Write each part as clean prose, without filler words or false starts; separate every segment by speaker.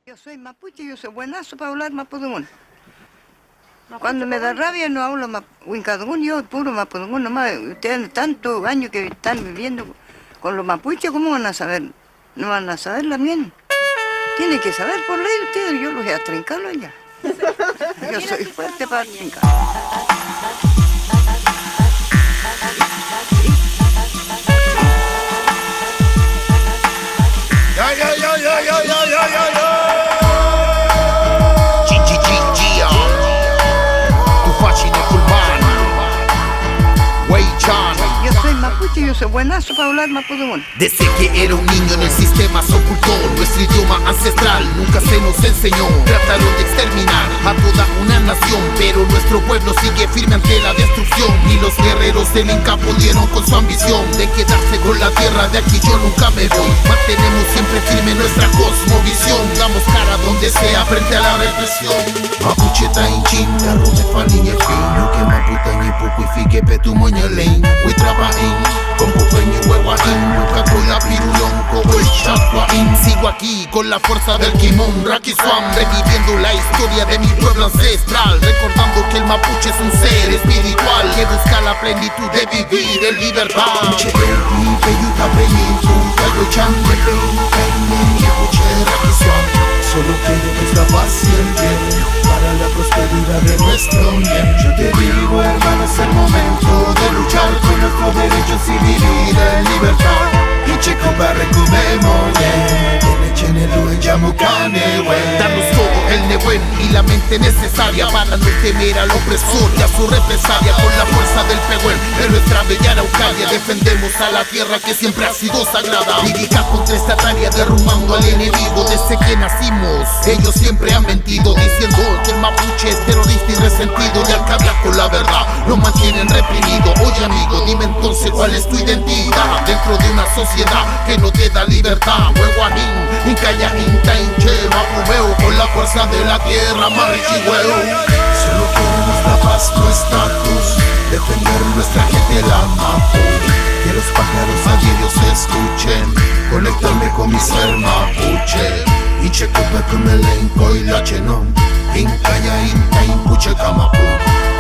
Speaker 1: Yo soy mapuche, yo soy buenazo para hablar mapudungún. Cuando me da rabia no hablo huincadungún, yo puro mapudungún nomás. Ustedes tantos años que están viviendo con los mapuches, ¿cómo van a saber? No van a saber la mien. Tienen que saber por ley ustedes, yo los voy a trincarlo ya. Yo soy fuerte para trincar. Yo soy mapuche, yo soy buenazo para hablar mapudungún.
Speaker 2: Desde que era un niño en el sistema se ocultó nuestro idioma ancestral, nunca se nos enseñó. Trataron de exterminar a toda una nación, pero nuestro pueblo sigue firme ante la destrucción. Y los guerreros del Inca pudieron con su ambición de quedarse con la tierra, de aquí yo nunca me voy. Mantenemos siempre firme nuestra cosmovisión, damos cara donde sea frente a la represión. Mapuche tainchín, la rome faniñe fin, que maputa ni poco y fique petu moñalén. We trabajín, con popeño y huevajín, nunca con la pirulón, como el chacuaín. Sigo aquí con la fuerza del Kimón, Rakisuam, reviviendo la historia de mi pueblo ancestral, recordando que el mapuche es un ser espiritual que busca la plenitud de vivir en libertad.
Speaker 3: Solo queremos la paz y el bien para la prosperidad de nuestra unión. Yo te digo, hermano, es el momento de luchar por nuestros derechos y vivir en libertad. Y chico para
Speaker 2: darnos todo el nebuen y la mente necesaria para no temer al opresor y a su represalia. Con la fuerza del pehuen en nuestra bella Araucaria defendemos a la tierra que siempre ha sido sagrada. Lírica contra esta tarea derrumbando al enemigo. Desde que nacimos ellos siempre han mentido, diciendo que el mapuche es terrorista y resentido, y al que habla con la verdad lo mantienen reprimido. Oye amigo, dime entonces cuál es tu identidad dentro de una sociedad que no te da libertad. Huehuajín, Incayajín, Tainche, Mapumeo, con la fuerza de la tierra, Marichihueo.
Speaker 3: Solo queremos la paz, no estatus, defender nuestra gente, la mapu. Que los pájaros aéreos se escuchen, conectarme con mi ser mapuche. Inche kupa kumelenko y la chenom, Incayajín, Tainpuche, Kamapu.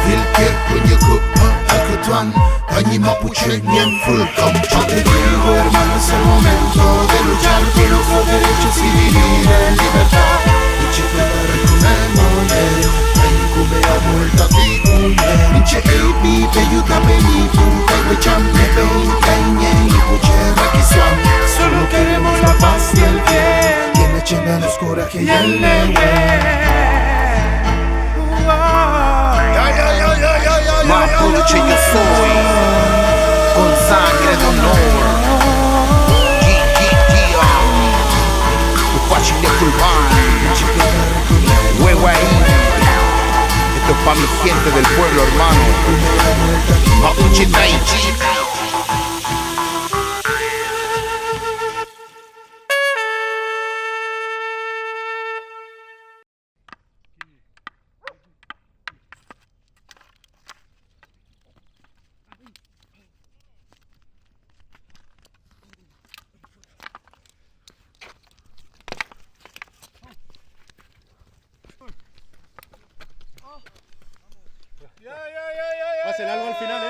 Speaker 3: Vilke kunye kupa, akutuan, Tañi mapuche, nien full kamcha. Yo te digo, hermano, es el momento de luchar por nuestros derechos y vivir en libertad. Inche kupa rekumemone, Tainkume a vuelta tikune. Inche eipi, peyuta penipu, Taiwechan, Nepei, Tainye, Ipuche, Rakisuam. Solo queremos la paz y el bien, que me echen los coraje y el legue.
Speaker 2: Mapuche yo soy, con sangre de honor. Tupachi de Culpan, Huehuaín. Esto es pa' mi gente del pueblo, hermano. Mapuche Tainchi.
Speaker 4: Hacen algo al final,